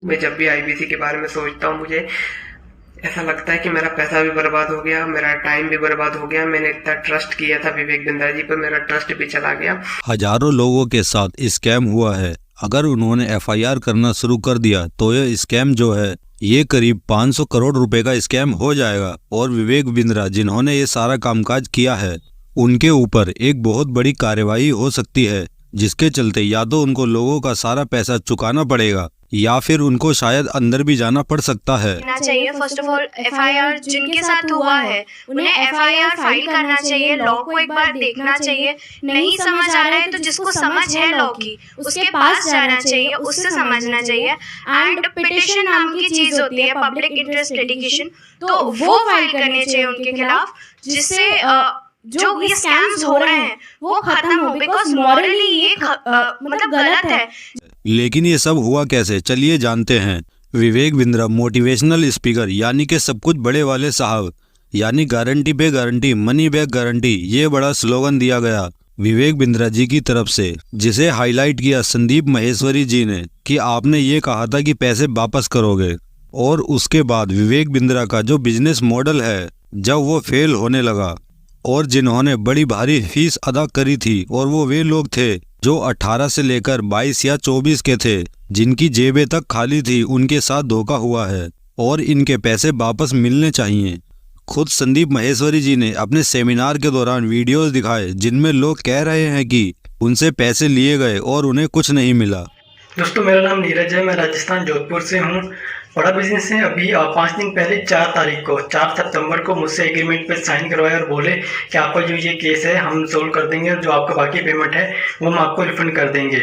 मैं जब भी आईबीसी के बारे में सोचता हूँ मुझे ऐसा लगता है कि मेरा पैसा भी बर्बाद हो गया, मेरा टाइम भी बर्बाद हो गया। मैंने इतना ट्रस्ट किया था विवेक बिंद्रा जी पर, मेरा ट्रस्ट भी चला गया। हजारों लोगों के साथ स्कैम हुआ है। अगर उन्होंने एफआईआर करना शुरू कर दिया तो ये स्कैम जो है ये करीब 500 करोड़ रुपए का स्कैम हो जाएगा। और विवेक बिंद्रा जिन्होंने ये सारा कामकाज किया है उनके ऊपर एक बहुत बड़ी कार्यवाही हो सकती है, जिसके चलते या तो उनको लोगों का सारा पैसा चुकाना पड़ेगा या फिर उनको शायद अंदर भी जाना पड़ सकता है। चाहिए फर्स्ट ऑफ ऑल एफआईआर जिनके साथ हुआ है उन्हें एफआईआर फाइल करना चाहिए, लॉ को एक बार देखना चाहिए। नहीं समझ आ रहा है तो जिसको समझ है लॉ की उसके पास जाना चाहिए, उससे समझना चाहिए। एंड पिटिशन नाम की चीज होती है, पब्लिक इंटरेस्ट लिटिगेशन, तो वो फाइल करनी चाहिए उनके खिलाफ, जिससे जो ये स्कैम्स हो रहे हैं वो खत्म हो, बिकॉज मॉरली ये मतलब गलत है। लेकिन ये सब हुआ कैसे, चलिए जानते हैं। विवेक बिंद्रा मोटिवेशनल स्पीकर यानी कि सब कुछ बड़े वाले साहब, यानी गारंटी पे गारंटी, मनी बैक गारंटी, ये बड़ा स्लोगन दिया गया विवेक बिंद्रा जी की तरफ से, जिसे हाईलाइट किया संदीप माहेश्वरी जी ने कि आपने ये कहा था कि पैसे वापस करोगे। और उसके बाद विवेक बिंद्रा का जो बिजनेस मॉडल है जब वो फेल होने लगा और जिन्होंने बड़ी भारी फीस अदा करी थी और वो वे लोग थे जो 18 से लेकर 22 या 24 के थे, जिनकी जेबें तक खाली थी, उनके साथ धोखा हुआ है और इनके पैसे वापस मिलने चाहिए। खुद संदीप माहेश्वरी जी ने अपने सेमिनार के दौरान वीडियोस दिखाए जिनमें लोग कह रहे हैं कि उनसे पैसे लिए गए और उन्हें कुछ नहीं मिला। दोस्तों मेरा नाम नीरज है, मैं राजस्थान जोधपुर से हूँ। बड़ा बिजनेस है। अभी 5 दिन पहले 4 तारीख को 4 सितंबर को मुझसे एग्रीमेंट पे साइन करवाया और बोले कि आपका जो ये केस है हम सोल्व कर देंगे, जो आपका बाकी पेमेंट है वो हम आपको रिफंड कर देंगे।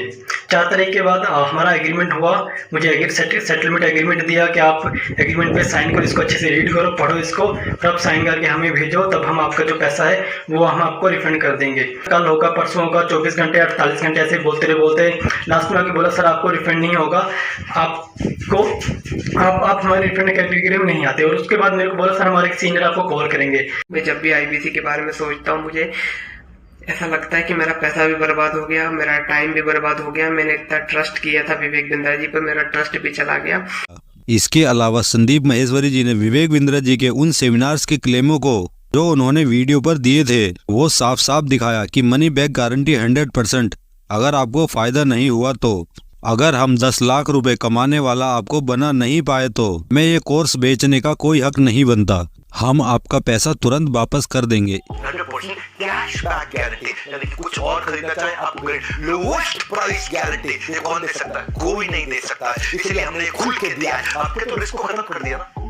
4 तारीख के बाद हमारा एग्रीमेंट हुआ, मुझे सेटलमेंट एग्रीमेंट दिया कि आप एग्रीमेंट पे साइन करो, इसको अच्छे से रीड करो, पढ़ो इसको, तब साइन करके हमें भेजो, तब हम आपका जो पैसा है वो हम आपको रिफंड कर देंगे। कल होगा, परसों होगा, 24 घंटे 48 घंटे ऐसे बोलते लास्ट में आके बोला सर आपको रिफंड नहीं होगा, आपको आप हमारे रिफंड कैटेगरी में नहीं आते। और उसके बाद मेरे को बोला सर हमारे सीनियर आपको कॉल करेंगे। मैं जब भी आईबीसी के बारे में सोचता हूँ मुझे ऐसा लगता है कि मेरा पैसा भी बर्बाद हो गया, मेरा टाइम भी बर्बाद हो गया। मैंने इतना ट्रस्ट किया था विवेक बिंद्रा जी पर, मेरा ट्रस्ट भी चला गया। इसके अलावा संदीप माहेश्वरी जी ने विवेक बिंद्रा जी के उन सेमिनार्स के क्लेमों को जो उन्होंने वीडियो पर दिए थे वो साफ साफ दिखाया कि मनी बैक गारंटी 100%। अगर आपको फायदा नहीं हुआ तो अगर हम 10 लाख रुपए कमाने वाला आपको बना नहीं पाए तो मैं ये कोर्स बेचने का कोई हक नहीं बनता, हम आपका पैसा तुरंत वापस कर देंगे। 100% कैशबैक गारंटी, यानी कि कुछ और खरीदना चाहे आपको लोएस्ट प्राइस गारंटी, ये कौन दे सकता है? कोई नहीं दे सकता है। इसलिए हमने खुल के दिया है, आपके तो रिस्क को खत्म कर दिया ना।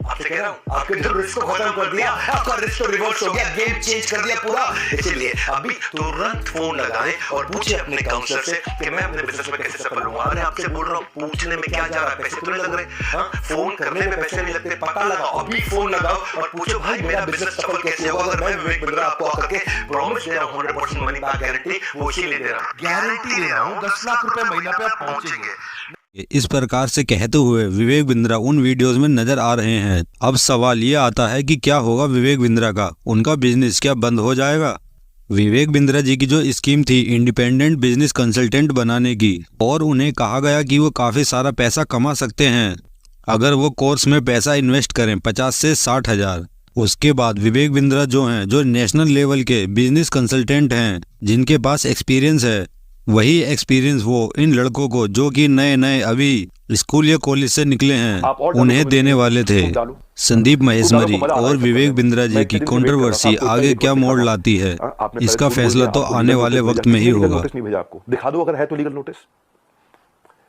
आपसे कह रहा हूं, आपके जो रिस्क को खत्म कर दिया, आपका रिस्क तो रिवर्स हो गया, गेम चेंज कर दिया पूरा। इसलिए अभी तुरंत फोन लगाएं और पूछे अपने काउंसलर से कि मैं अपने बिजनेस में कैसे सफल होऊंगा। अरे आपसे बोल रहा हूं, पूछने में क्या जा रहा है, पैसे तो नहीं लग रहे। हाँ, फोन करने में पैसे नहीं लगते, पता लगाओ, अभी फोन लगाओ और पूछो भाई मेरा बिजनेस सफल कैसे होगा। अगर मैं विवेक बिंद्रा आपको आकर के प्रॉमिस दे रहा हूं 100% मनी बैक गारंटी, वो इसीलिए दे रहा हूं, गारंटी ले रहा हूं 10 लाख रुपए महीना पे आप पहुंचेंगे। इस प्रकार से कहते हुए विवेक बिंद्रा उन वीडियोस में नजर आ रहे हैं। अब सवाल ये आता है कि क्या होगा विवेक बिंद्रा का, उनका बिजनेस क्या बंद हो जाएगा? विवेक बिंद्रा जी की जो स्कीम थी इंडिपेंडेंट बिजनेस कंसल्टेंट बनाने की, और उन्हें कहा गया कि वो काफी सारा पैसा कमा सकते हैं अगर वो कोर्स में पैसा इन्वेस्ट करें 50 से 60 हजार। उसके बाद विवेक बिंद्रा जो हैं, जो नेशनल लेवल के बिजनेस कंसल्टेंट हैं, जिनके पास एक्सपीरियंस है, वही एक्सपीरियंस वो इन लड़कों को जो कि नए नए अभी स्कूल या कॉलेज से निकले हैं उन्हें देने वाले थे। संदीप माहेश्वरी और विवेक बिंद्रा जी की कंट्रोवर्सी आगे क्या मोड़ लाती है, इसका फैसला तो आने वाले वक्त में ही होगा। नोटिस नहीं भेजा आपको, दिखा दो अगर है तो लीगल नोटिस।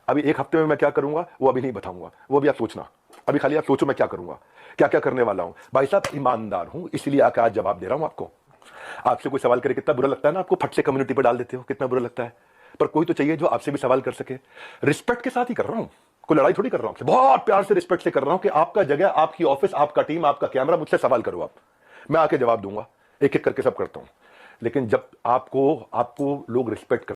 अभी 1 हफ्ते में मैं क्या करूंगा वो अभी नहीं बताऊंगा, वो भी आप सोचना। अभी खाली आप सोचो मैं क्या करूंगा, क्या क्या करने वाला हूं। भाई साहब ईमानदार हूं इसलिए आकर आज जवाब दे रहा हूं आपको। आपसे कोई सवाल करे कितना बुरा लगता है ना, आपको फट से कम्युनिटी पर डाल देते हो, कितना बुरा लगता है। पर कोई तो चाहिए जो आपसे भी सवाल कर सके। रिस्पेक्ट के साथ ही कर रहा हूं, कोई लड़ाई थोड़ी कर रहा हूं, बहुत प्यार से रिस्पेक्ट से कर रहा हूं कि आपका जगह, आपकी ऑफिस, आपका टीम, आपका कैमरा, मुझसे सवाल करो आप, मैं आके जवाब दूंगा। एक एक करके सब करता हूं। लेकिन जब आपको लोग रिस्पेक्ट